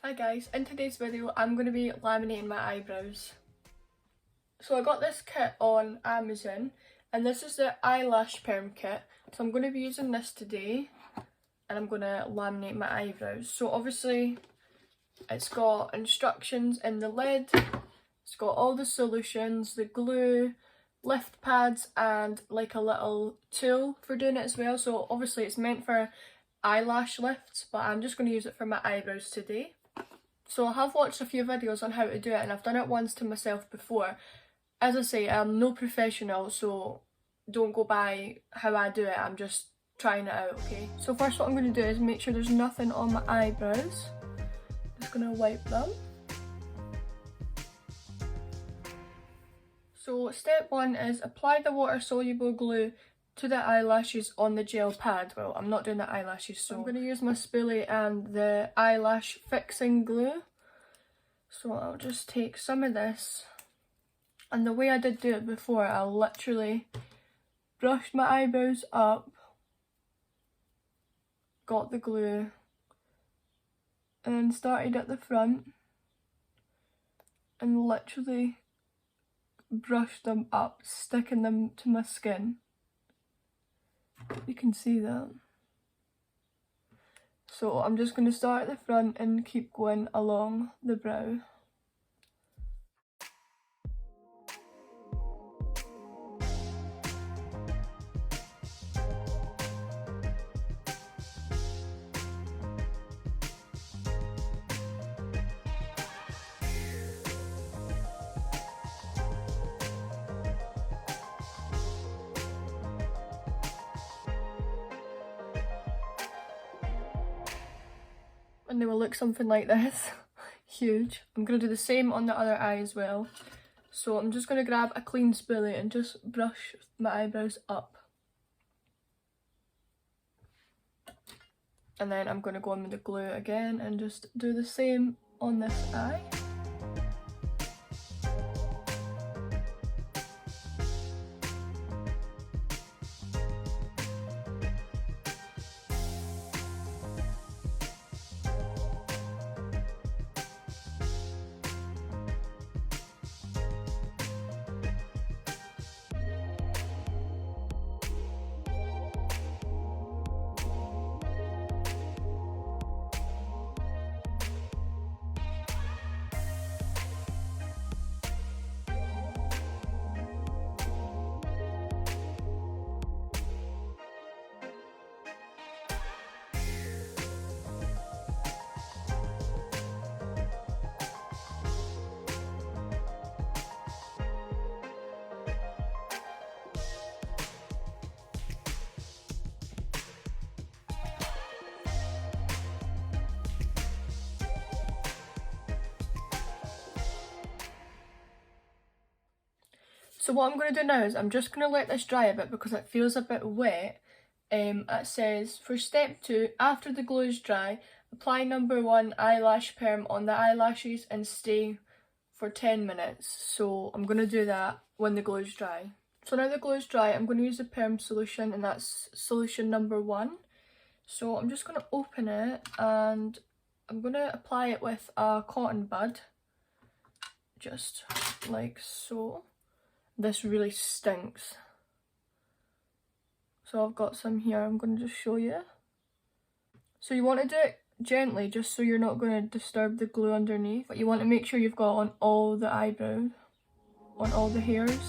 Hi guys, in today's video I'm going to be laminating my eyebrows. So I got this kit on Amazon and this is the eyelash perm kit. So I'm going to be using this today and I'm going to laminate my eyebrows. So obviously it's got instructions in the lid, it's got all the solutions, the glue, lift pads and like a little tool for doing it as well. So obviously it's meant for eyelash lifts, but I'm just going to use it for my eyebrows today. So I have watched a few videos on how to do it and I've done it once to myself before. As I say, I'm no professional, so don't go by how I do it, I'm just trying it out, okay? So first what I'm going to do is make sure there's nothing on my eyebrows. Just going to wipe them. So step one is apply the water soluble glue to the eyelashes on the gel pad. Well, I'm not doing the eyelashes, so I'm going to use my spoolie and the eyelash fixing glue. So I'll just take some of this, and the way I did do it before, I literally brushed my eyebrows up, got the glue, and then started at the front and literally brushed them up, sticking them to my skin. You can see that. So I'm just going to start at the front and keep going along the brow. And they will look something like this. Huge. I'm going to do the same on the other eye as well. So I'm just going to grab a clean spoolie and just brush my eyebrows up. And then I'm going to go in with the glue again and just do the same on this eye. So what I'm going to do now is I'm just going to let this dry a bit because it feels a bit wet. It says, for step 2, after the glue is dry, apply number 1 eyelash perm on the eyelashes and stay for 10 minutes. So I'm going to do that when the glue is dry. So now the glue is dry, I'm going to use the perm solution, and that's solution number 1. So I'm just going to open it and I'm going to apply it with a cotton bud, just like so. This really stinks. So I've got some here, I'm going to just show you. So you want to do it gently just so you're not going to disturb the glue underneath. But you want to make sure you've got on all the eyebrows, on all the hairs.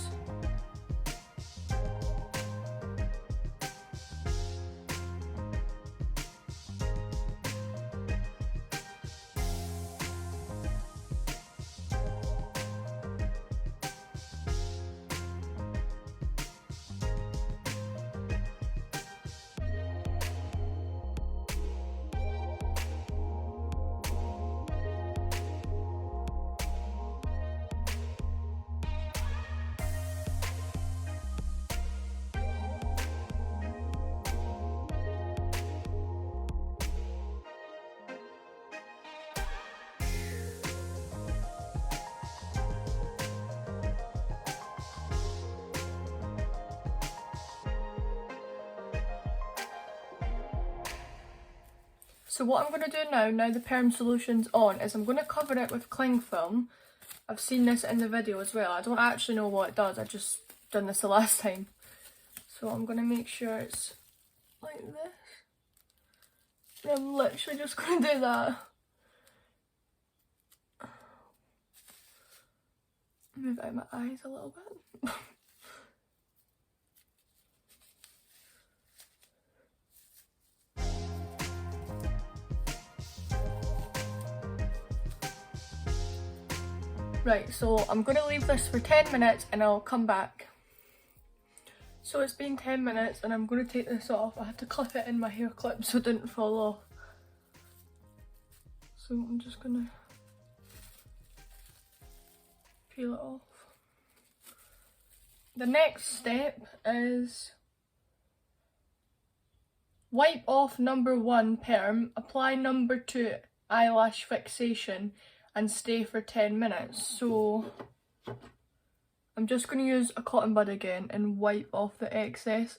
So what I'm going to do now the perm solution's on, is I'm going to cover it with cling film. I've seen this in the video as well. I don't actually know what it does, I just done this the last time. So I'm going to make sure it's like this. And I'm literally just going to do that. Move out my eyes a little bit. Right, so I'm going to leave this for 10 minutes and I'll come back. So it's been 10 minutes and I'm going to take this off. I had to clip it in my hair clip so it didn't fall off. So I'm just going to peel it off. The next step is wipe off number 1 perm, apply number 2 eyelash fixation and stay for 10 minutes. So I'm just going to use a cotton bud again and wipe off the excess.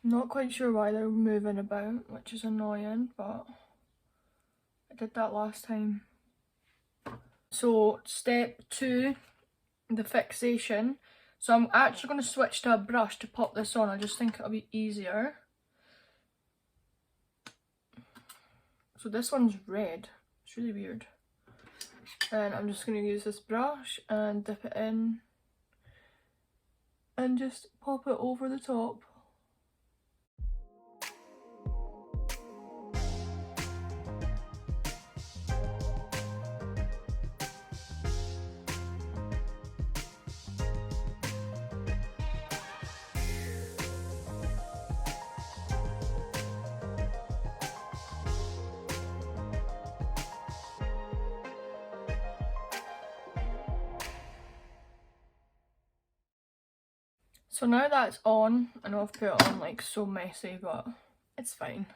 Not quite sure why they're moving about, which is annoying, but I did that last time. So step 2, the fixation. So I'm actually going to switch to a brush to pop this on. I just think it'll be easier. So this one's red. It's really weird. And I'm just going to use this brush and dip it in and just pop it over the top. So now that's on, I know I've put it on like so messy, but it's fine.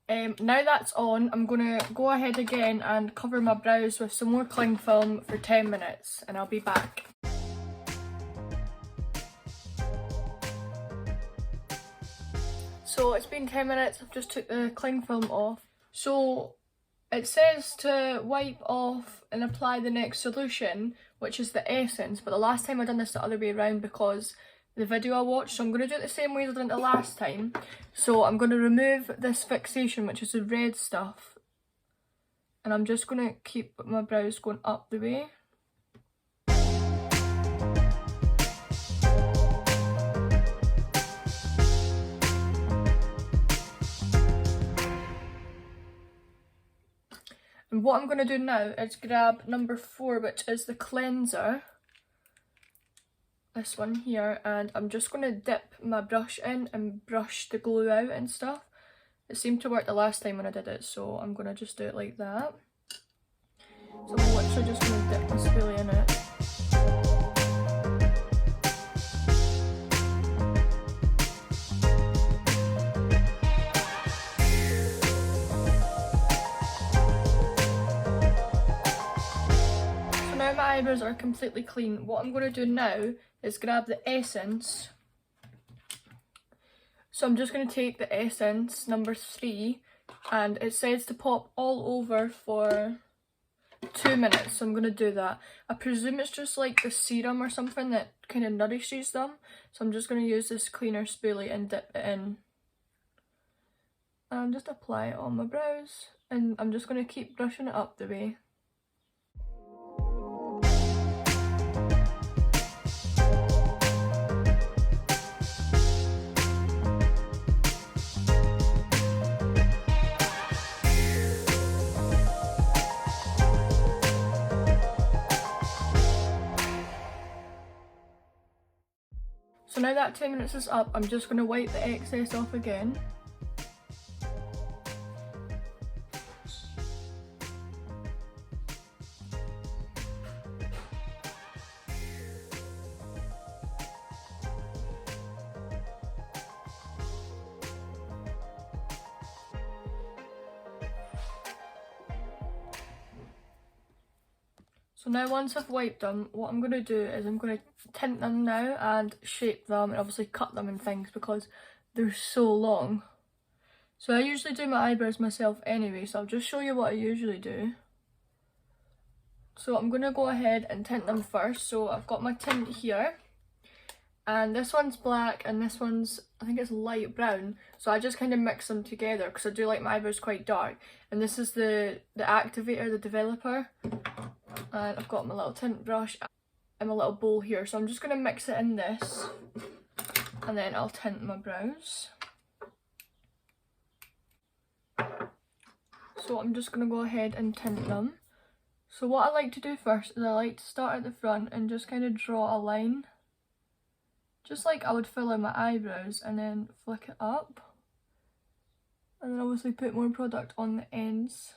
Now that's on, I'm going to go ahead again and cover my brows with some more cling film for 10 minutes and I'll be back. So it's been 10 minutes, I've just took the cling film off. So it says to wipe off and apply the next solution, which is the essence, but the last time I done this the other way around because the video I watched, so I'm going to do it the same way as I did it the last time. So I'm going to remove this fixation, which is the red stuff, and I'm just going to keep my brows going up the way. And what I'm going to do now is grab number 4, which is the cleanser. This one here, and I'm just going to dip my brush in and brush the glue out and stuff. It seemed to work the last time when I did it, so I'm going to just do it like that. So I'm literally just going to dip my spoolie in it. My eyebrows are completely clean. What I'm going to do now is grab the essence. So I'm just going to take the essence, number 3, and it says to pop all over for 2 minutes. So I'm going to do that. I presume it's just like the serum or something that kind of nourishes them. So I'm just going to use this cleaner spoolie and dip it in. And just apply it on my brows. And I'm just going to keep brushing it up the way. So now that 10 minutes is up, I'm just going to wipe the excess off again. So now once I've wiped them, what I'm going to do is I'm going to tint them now and shape them and obviously cut them and things because they're so long. So I usually do my eyebrows myself anyway, so I'll just show you what I usually do. So I'm going to go ahead and tint them first. So I've got my tint here. And this one's black and this one's, I think it's light brown. So I just kind of mix them together because I do like my eyebrows quite dark. And this is the activator, the developer. And I've got my little tint brush and my little bowl here. So I'm just going to mix it in this. And then I'll tint my brows. So I'm just going to go ahead and tint them. So what I like to do first is I like to start at the front and just kind of draw a line. Just like I would fill in my eyebrows and then flick it up. And then obviously put more product on the ends.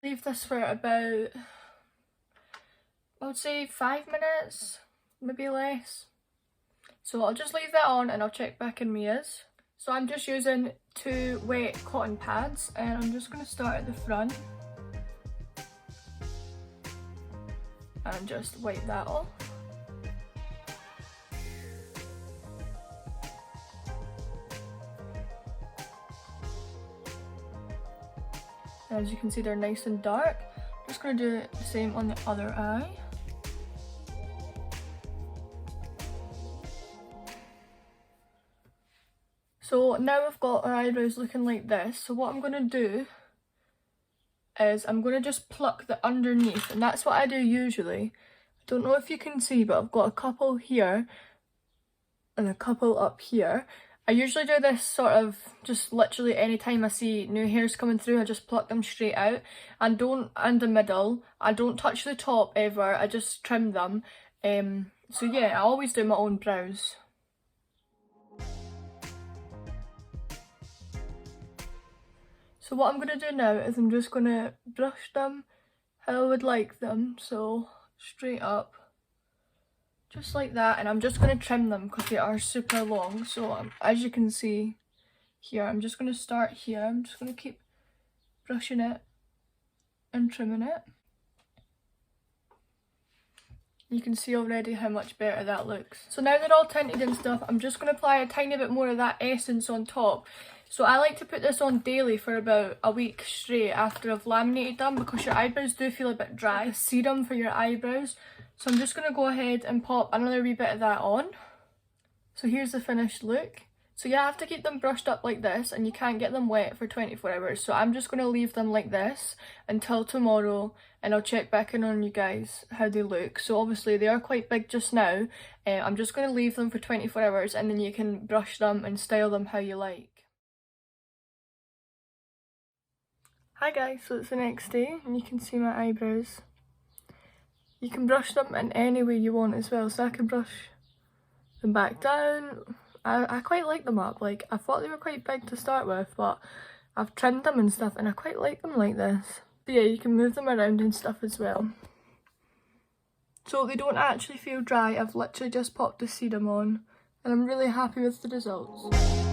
Leave this for about, I would say 5 minutes, maybe less. So I'll just leave that on and I'll check back in Mia's. So I'm just using 2 wet cotton pads and I'm just going to start at the front. And just wipe that off. As you can see, they're nice and dark. Just going to do the same on the other eye. So now we've got our eyebrows looking like this. So what I'm going to do is I'm going to just pluck the underneath, and that's what I do usually. I don't know if you can see, but I've got a couple here and a couple up here. I usually do this sort of just literally anytime I see new hairs coming through, I just pluck them straight out and the middle. I don't touch the top ever, I just trim them. So yeah, I always do my own brows. So what I'm going to do now is I'm just going to brush them how I would like them, so straight up. Just like that, and I'm just going to trim them because they are super long. So as you can see here, I'm just going to start here. I'm just going to keep brushing it and trimming it. You can see already how much better that looks. So now they're all tinted and stuff, I'm just going to apply a tiny bit more of that essence on top. So I like to put this on daily for about a week straight after I've laminated them because your eyebrows do feel a bit dry. A serum for your eyebrows. So I'm just going to go ahead and pop another wee bit of that on. So here's the finished look. So you have to keep them brushed up like this and you can't get them wet for 24 hours. So I'm just going to leave them like this until tomorrow and I'll check back in on you guys how they look. So obviously they are quite big just now. I'm just going to leave them for 24 hours and then you can brush them and style them how you like. Hi guys, so it's the next day and you can see my eyebrows. You can brush them in any way you want as well, so I can brush them back down. I quite like them up, like I thought they were quite big to start with, but I've trimmed them and stuff and I quite like them like this. So yeah, you can move them around and stuff as well. So they don't actually feel dry, I've literally just popped the serum on and I'm really happy with the results.